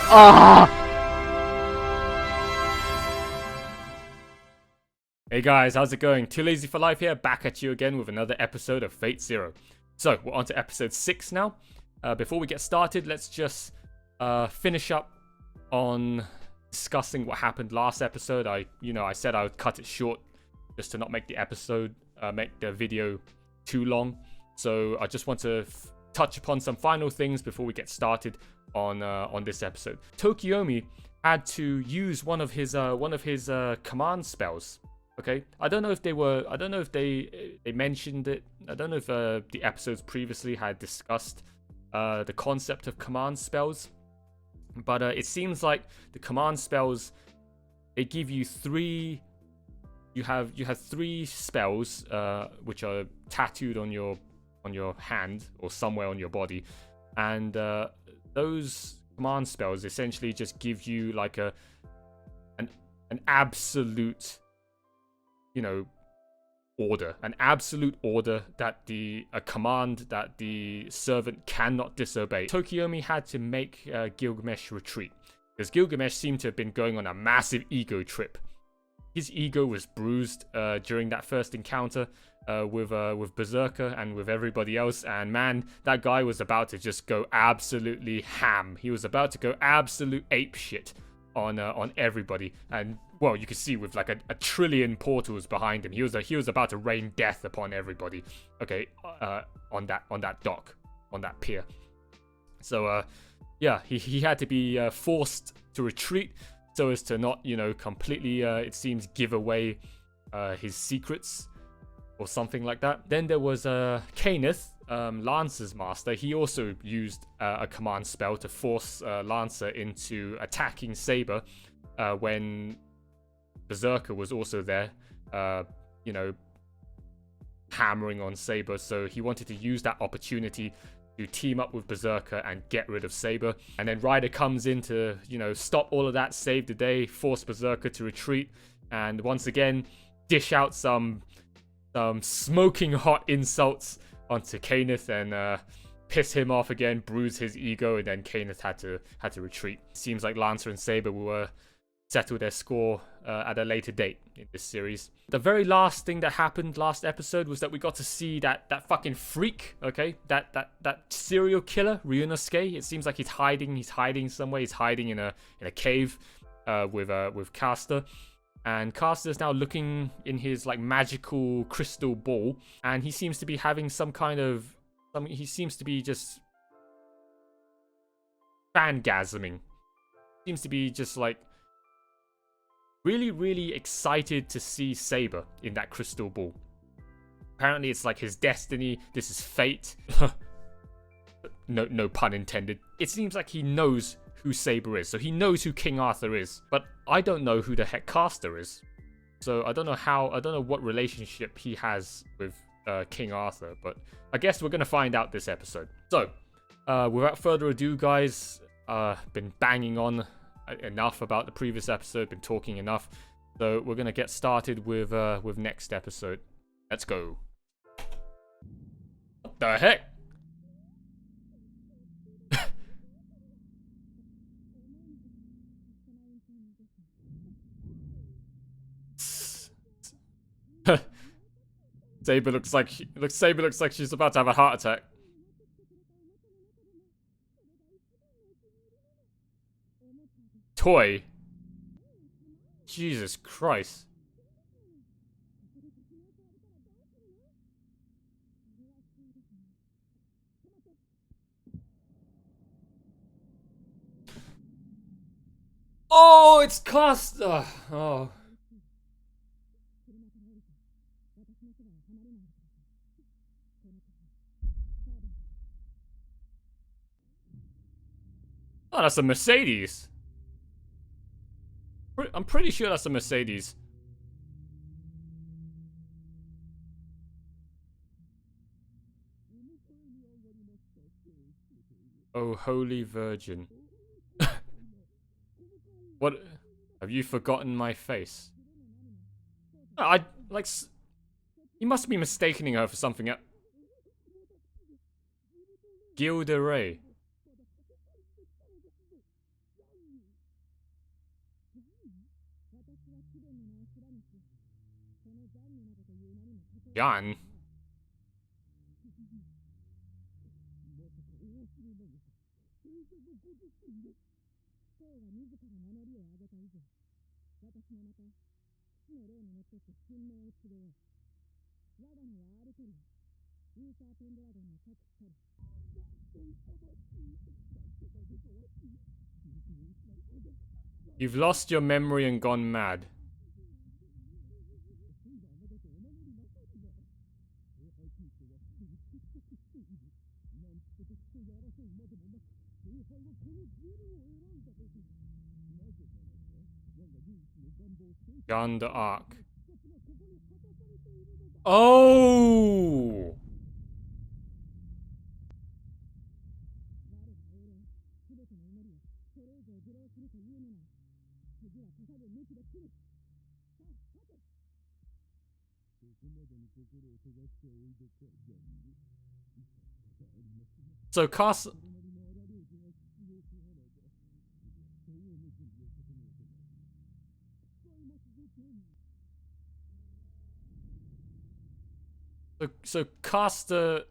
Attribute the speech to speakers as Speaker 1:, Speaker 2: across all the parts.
Speaker 1: Ah! Hey guys, how's it going? Too Lazy for Life here, back at you again with another episode of Fate Zero. So, we're on to episode 6 now. Before we get started, let's just finish up on discussing what happened last episode. I said I would cut it short just to not make the video too long. So, I just want to touch upon some final things before we get started on this episode. Tokiomi had to use one of his command spells. Okay, I don't know if they mentioned it. I don't know if the episodes previously had discussed the concept of command spells, but it seems like the command spells, they give you three. You have three spells which are tattooed on your hand or somewhere on your body, and those command spells essentially just give you like an absolute, an absolute order that a command that the servant cannot disobey. Tokiomi had to make Gilgamesh retreat because Gilgamesh seemed to have been going on a massive ego trip. His ego was bruised during that first encounter with Berserker and with everybody else, and man, that guy was about to just go absolutely ham. He was about to go absolute ape shit on everybody, and well, you could see with like a trillion portals behind him, he was about to rain death upon everybody. Okay, on that dock, on that pier. So yeah, he had to be forced to retreat so as to not completely it seems give away his secrets or something like that. Then there was Cainith, Lancer's master. He also used a command spell to force Lancer into attacking Saber when Berserker was also there, hammering on Saber. So he wanted to use that opportunity to team up with Berserker and get rid of Saber. And then Ryder comes in to, stop all of that, save the day, force Berserker to retreat, and once again dish out some smoking hot insults onto Cainith and piss him off again, bruise his ego, and then Cainith had to retreat. Seems like Lancer and Saber will settle their score at a later date in this series. The very last thing that happened last episode was that we got to see that fucking freak, okay? That serial killer, Ryunosuke. It seems like he's hiding somewhere. He's hiding in a cave with Caster. And Caster is now looking in his like magical crystal ball, and he seems to be having he seems to be just fangasming. Seems to be just like really, really excited to see Saber in that crystal ball. Apparently it's like his destiny. This is fate. No pun intended. It seems like he knows who Saber is, so he knows who King Arthur is, but I don't know who the heck Caster is. So I don't know what relationship he has with King Arthur, but I guess we're gonna find out this episode. So without further ado, guys, been banging on enough about the previous episode, been talking enough, so we're gonna get started with next episode. Let's go. What the heck? Saber looks like she's about to have a heart attack. Toy. Jesus Christ. Oh, it's Caster. Oh. Oh, that's a Mercedes. I'm pretty sure that's a Mercedes. Oh, Holy Virgin. What? Have you forgotten my face? You must be mistaking her for something else. Gilda Ray. Jan? You've lost your memory and gone mad. Jeanne d'Arc. Oh! So cast. So Caster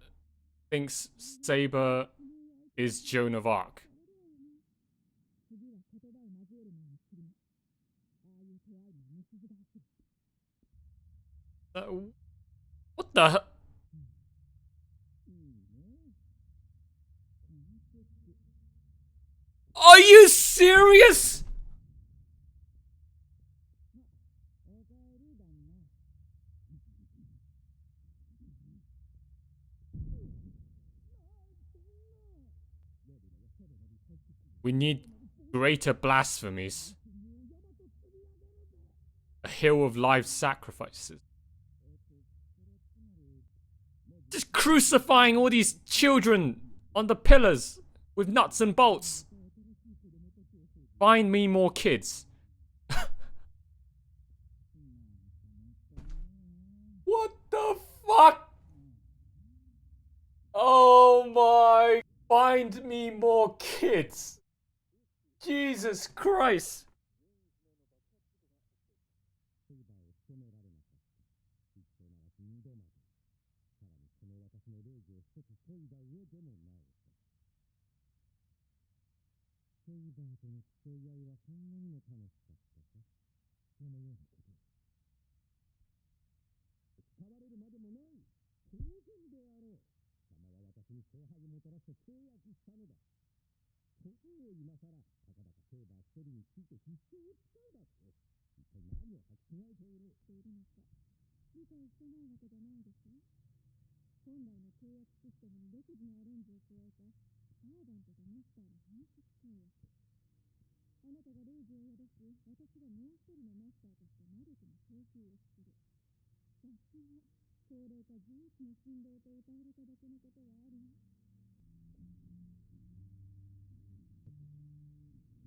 Speaker 1: thinks Saber is Joan of Arc. What the? Are you serious? We need greater blasphemies. A hill of live sacrifices. Just crucifying all these children on the pillars with nuts and bolts. Find me more kids. What the fuck? Oh my. Find me more kids. Jesus Christ.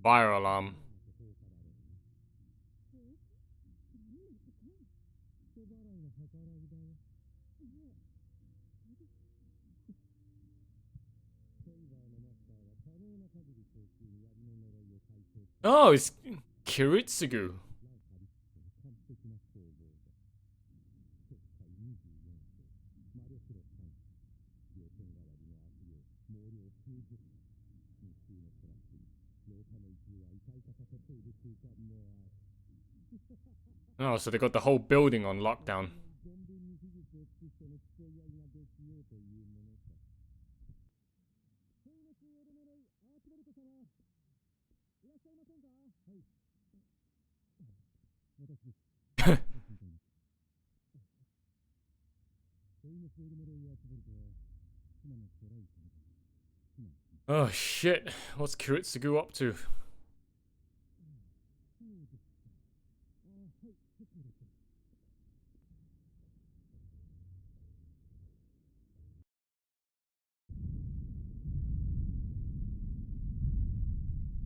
Speaker 1: Fire alarm. Oh, it's Kiritsugu. Oh, so they got the whole building on lockdown. Oh shit, what's Kiritsugu up to?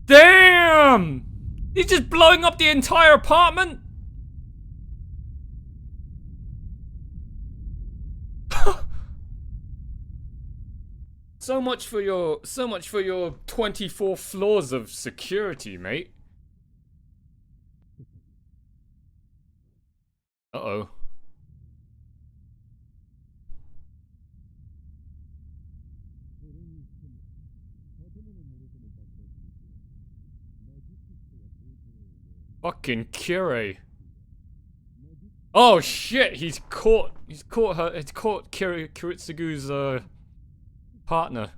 Speaker 1: Damn! He's just blowing up the entire apartment? So much for your 24 floors of security, mate. Uh-oh. Fucking Kirei. Oh shit, he's caught Kiritsugu's partner.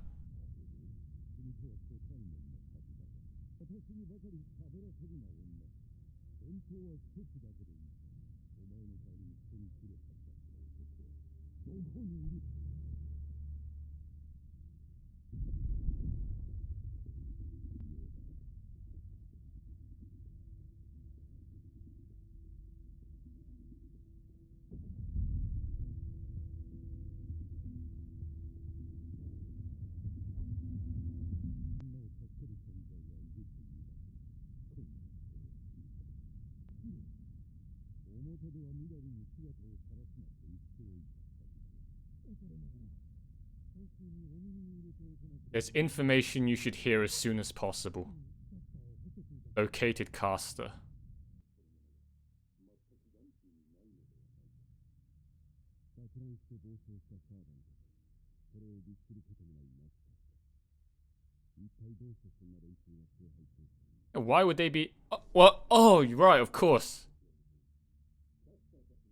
Speaker 1: There's information you should hear as soon as possible. Located caster. Why would they be... well, oh, right, of course.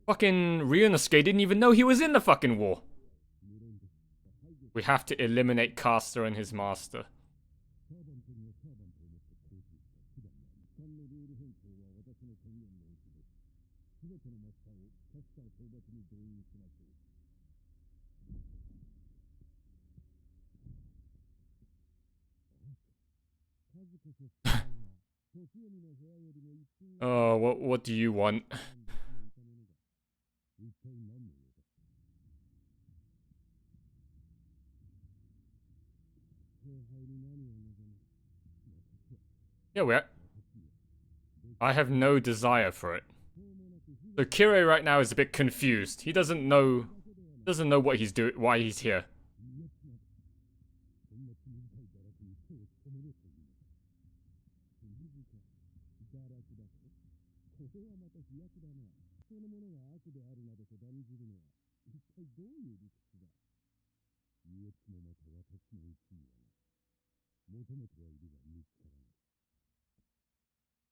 Speaker 1: Fucking Ryunosuke didn't even know he was in the fucking war. We have to eliminate Caster and his master. Oh, what do you want? Yeah, I have no desire for it. So Kirei right now is a bit confused. He doesn't know what he's doing, why he's here.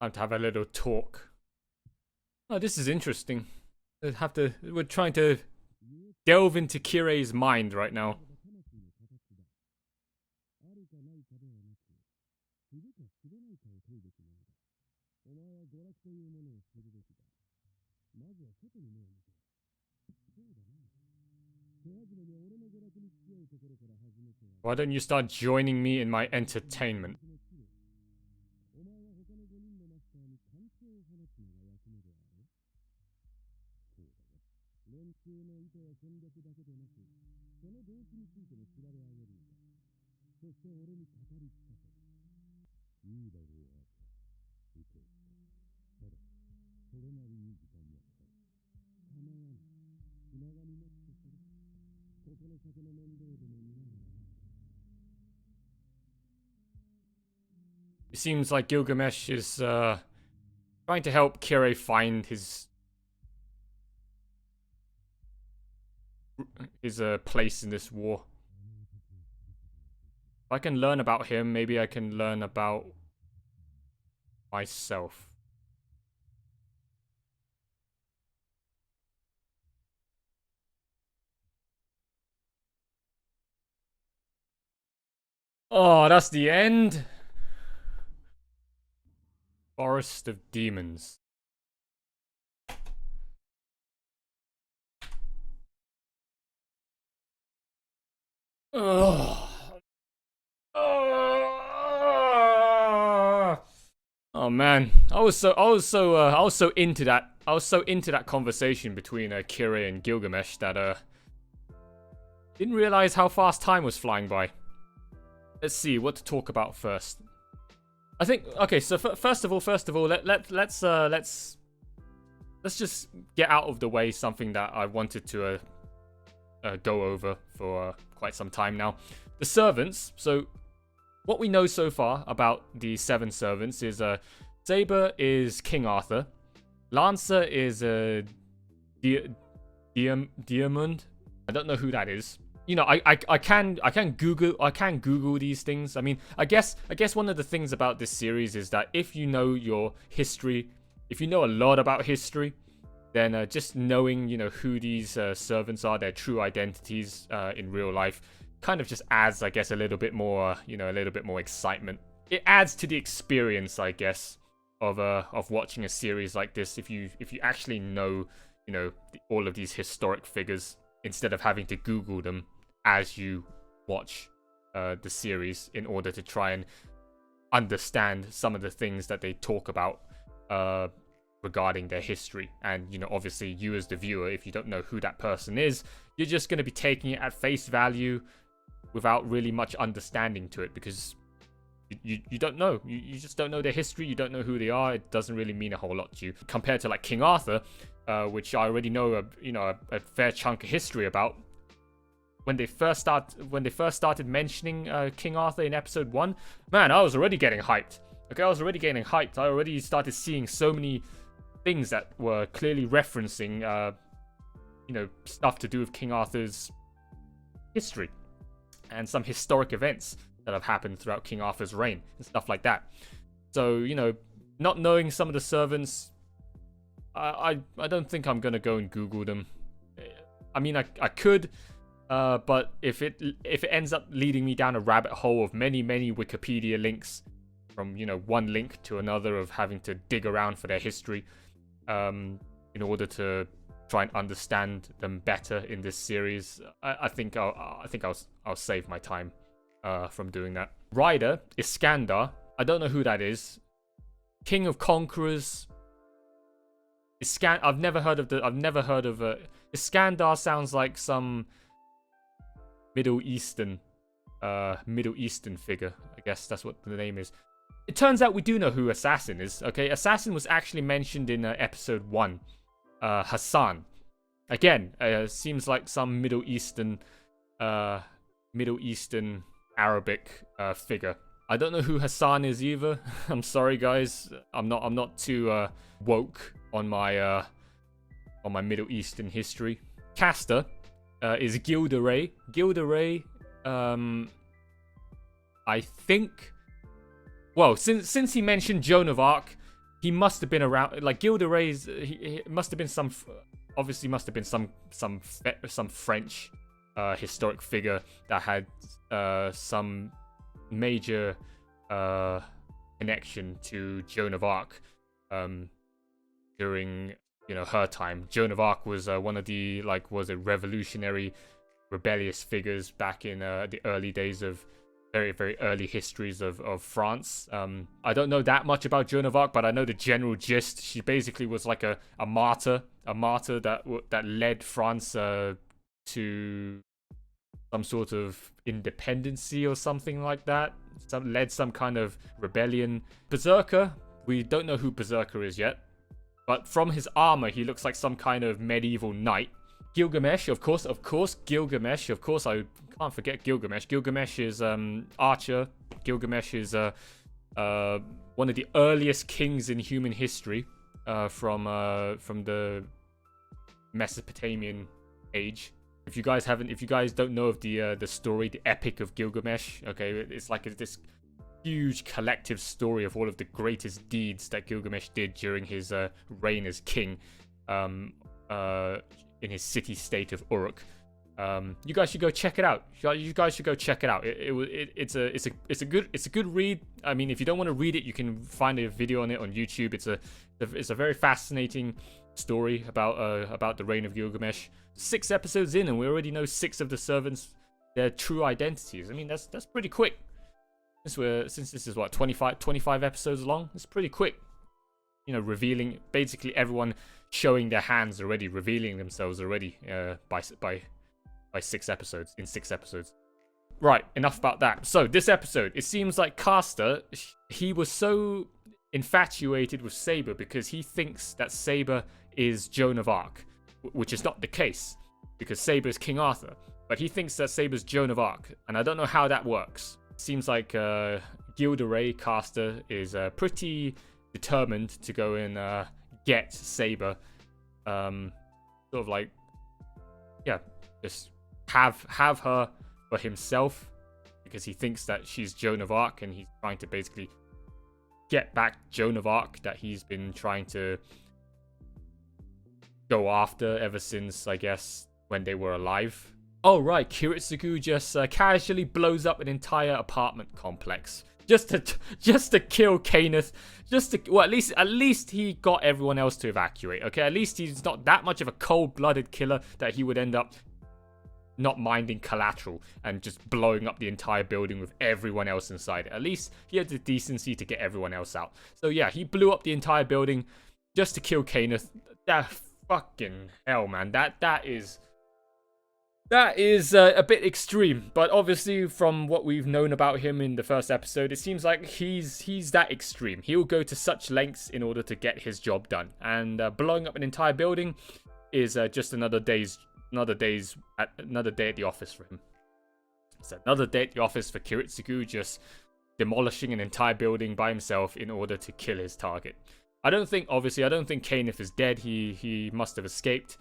Speaker 1: Time to have a little talk. Oh, this is interesting. We're trying to delve into Kirei's mind right now. Why don't you start joining me in my entertainment? It seems like Gilgamesh is trying to help Kirei find his place in this war. If I can learn about him, maybe I can learn about myself. Oh, that's the end? Forest of Demons. Oh. Oh man, I was so into that conversation between Kirei and Gilgamesh that didn't realize how fast time was flying by. Let's see what to talk about first. I think okay. So first of all, let's just get out of the way something that I wanted to go over for quite some time now. The servants. So what we know so far about the 7 servants is Saber is King Arthur, Lancer is Diamond. I don't know who that is. You know, I can Google these things. I mean, I guess one of the things about this series is that if you know your history, if you know a lot about history, then just knowing, you know, who these servants are, their true identities in real life, kind of just adds, I guess, a little bit more, you know, a little bit more excitement. It adds to the experience, I guess, of watching a series like this. If you actually know, you know, all of these historic figures, instead of having to Google them as you watch the series in order to try and understand some of the things that they talk about regarding their history. And, you know, obviously you as the viewer, if you don't know who that person is, you're just going to be taking it at face value without really much understanding to it, because you don't know. You just don't know their history. You don't know who they are. It doesn't really mean a whole lot to you compared to like King Arthur, which I already know a fair chunk of history about. When they first started mentioning King Arthur in episode 1, man, I was already getting hyped. Okay, I was already getting hyped. I already started seeing so many things that were clearly referencing, you know, stuff to do with King Arthur's history and some historic events that have happened throughout King Arthur's reign and stuff like that. So, you know, not knowing some of the servants, I don't think I'm gonna go and Google them. I mean, I could, but if it ends up leading me down a rabbit hole of many Wikipedia links, from, you know, one link to another, of having to dig around for their history, in order to try and understand them better in this series, I think I'll save my time from doing that. Ryder Iskandar, I don't know who that is. King of Conquerors. I've never heard of Iskandar. Sounds like some Middle Eastern figure. I guess that's what the name is. It turns out we do know who Assassin is. Okay, Assassin was actually mentioned in episode 1. Hassan. Again, seems like some Middle Eastern Arabic figure. I don't know who Hassan is either. I'm sorry, guys. I'm not too woke on my Middle Eastern history. Caster is Gilderay. Gilderay, I think. Well, since he mentioned Joan of Arc, he must have been around. Like Gilderay's, he must have been some French historic figure that had some major connection to Joan of Arc during, you know, her time. Joan of Arc was one of the, like, was it revolutionary, rebellious figures back in the early days of very early histories of France. I don't know that much about Joan of Arc, but I know the general gist. She basically was like a martyr that led France to some sort of independency or something like that. Led some kind of rebellion. Berserker, we don't know who Berserker is yet, but from his armor, he looks like some kind of medieval knight. Gilgamesh, of course, Gilgamesh, of course, I can't forget Gilgamesh. Gilgamesh is archer. Gilgamesh is one of the earliest kings in human history, from the Mesopotamian age. If you guys don't know of the story, the Epic of Gilgamesh, okay, it's like this huge collective story of all of the greatest deeds that Gilgamesh did during his reign as king, in his city-state of Uruk. You guys should go check it out. You guys should go check it out. It's a good read. I mean, if you don't want to read it, you can find a video on it on YouTube. It's a very fascinating story about the reign of Gilgamesh. 6 episodes in, and we already know 6 of the servants, their true identities. I mean, that's pretty quick. Since this is what, 25 episodes long, it's pretty quick. You know, revealing basically everyone showing their hands already, revealing themselves already by 6 episodes, in 6 episodes. Right, enough about that. So this episode, it seems like Caster, he was so infatuated with Saber because he thinks that Saber is Joan of Arc, which is not the case, because Saber is King Arthur. But he thinks that Saber's Joan of Arc, and I don't know how that works. Seems like Gilderay Caster is pretty determined to go and get Saber. So sort of like, yeah, just have her for himself, because he thinks that she's Joan of Arc, and he's trying to basically get back Joan of Arc that he's been trying to go after ever since, I guess, when they were alive. Oh right, Kiritsugu just casually blows up an entire apartment complex just to kill Kenneth. Well, at least he got everyone else to evacuate. Okay, at least he's not that much of a cold-blooded killer that he would end up not minding collateral and just blowing up the entire building with everyone else inside. At least he had the decency to get everyone else out. So yeah, he blew up the entire building just to kill Kenneth. That fucking hell, man. That is a bit extreme, but obviously from what we've known about him in the first episode, it seems like he's that extreme. He'll go to such lengths in order to get his job done, and blowing up an entire building is just another day at the office for him. It's another day at the office for Kiritsugu, just demolishing an entire building by himself in order to kill his target. I don't think Kenneth is dead. He must have escaped.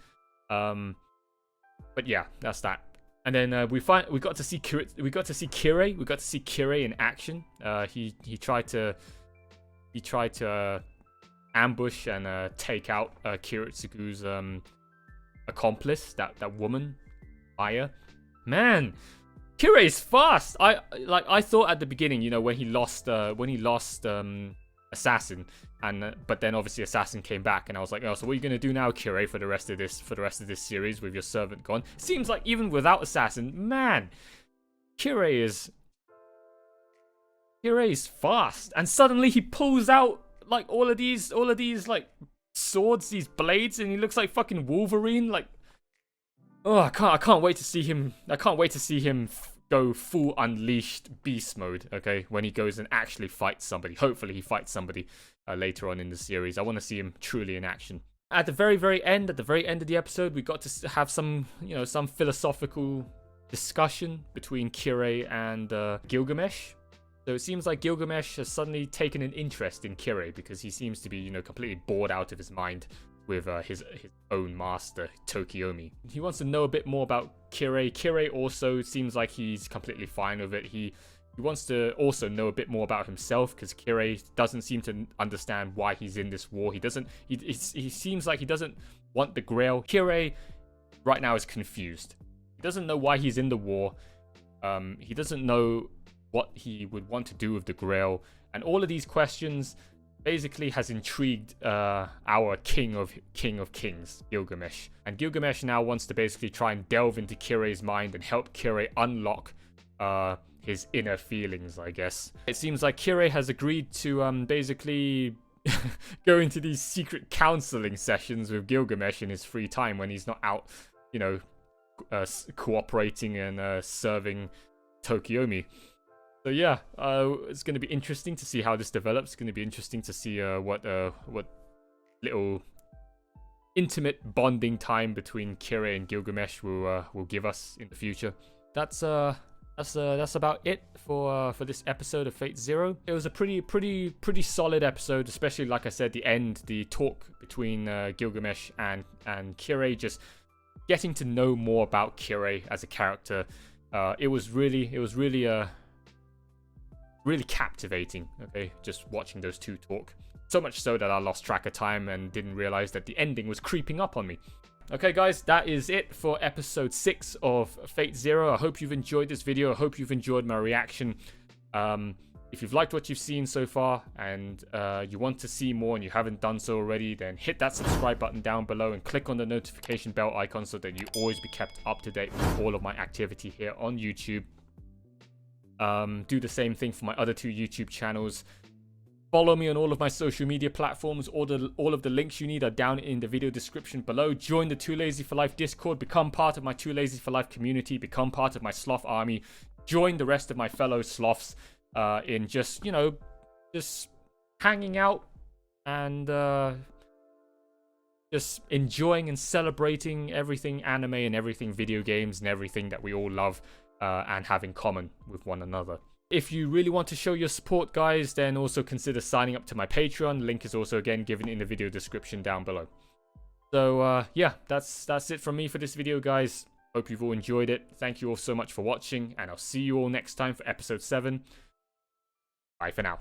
Speaker 1: But yeah, that's that. And then we got to see Kirei in action. He tried to ambush and take out Kiritsugu's accomplice, that woman, Aya. Man, Kirei's fast. I thought at the beginning, when he lost Assassin, and but then obviously Assassin came back, and I was like, oh, so what are you gonna do now, Kirei, for the rest of this series with your servant gone? Seems like even without Assassin, man, Kirei is fast, and suddenly he pulls out like all of these like swords, these blades, and he looks like fucking Wolverine. Like, oh, I can't wait to see him. I can't wait to see him go full unleashed beast mode, okay, when he goes and actually fights somebody. Hopefully he fights somebody later on in the series. I want to see him truly in action. At the very end of the episode, we got to have some philosophical discussion between Kirei and Gilgamesh. So it seems like Gilgamesh has suddenly taken an interest in Kirei, because he seems to be, completely bored out of his mind with his own master, Tokiomi. He wants to know a bit more about Kirei. Kirei also seems like he's completely fine with it. He wants to also know a bit more about himself, because Kirei doesn't seem to understand why he's in this war. He seems like he doesn't want the Grail. Kirei right now is confused. He doesn't know why he's in the war. He doesn't know what he would want to do with the Grail. And all of these questions basically has intrigued our king of kings, Gilgamesh. And Gilgamesh now wants to basically try and delve into Kirei's mind and help Kirei unlock his inner feelings, I guess. It seems like Kirei has agreed to basically go into these secret counseling sessions with Gilgamesh in his free time when he's not out, cooperating and serving Tokiomi. So yeah, it's going to be interesting to see how this develops. It's going to be interesting to see what little intimate bonding time between Kirei and Gilgamesh will give us in the future. That's about it for this episode of Fate Zero. It was a pretty solid episode, especially like I said, the talk between Gilgamesh and Kirei, just getting to know more about Kirei as a character. It was really captivating, okay, just watching those two talk. So much so that I lost track of time and didn't realize that the ending was creeping up on me. Okay guys, that is it for episode 6 of Fate Zero. I hope you've enjoyed this video. I hope you've enjoyed my reaction. If you've liked what you've seen so far and you want to see more and you haven't done so already, then hit that subscribe button down below and click on the notification bell icon so that you always be kept up to date with all of my activity here on YouTube. Do the same thing for my other 2 YouTube channels. Follow me on all of my social media platforms. All of the links you need are down in the video description below. Join the Too Lazy for Life Discord. Become part of my Too Lazy for Life community. Become part of my sloth army. Join the rest of my fellow sloths in just hanging out and just enjoying and celebrating everything anime and everything video games and everything that we all love and have in common with one another. If you really want to show your support, guys, then also consider signing up to my Patreon. Link is also again given in the video description down below. So yeah, that's it from me for this video, guys. Hope you've all enjoyed it. Thank you all so much for watching, and I'll see you all next time for episode 7. Bye for now.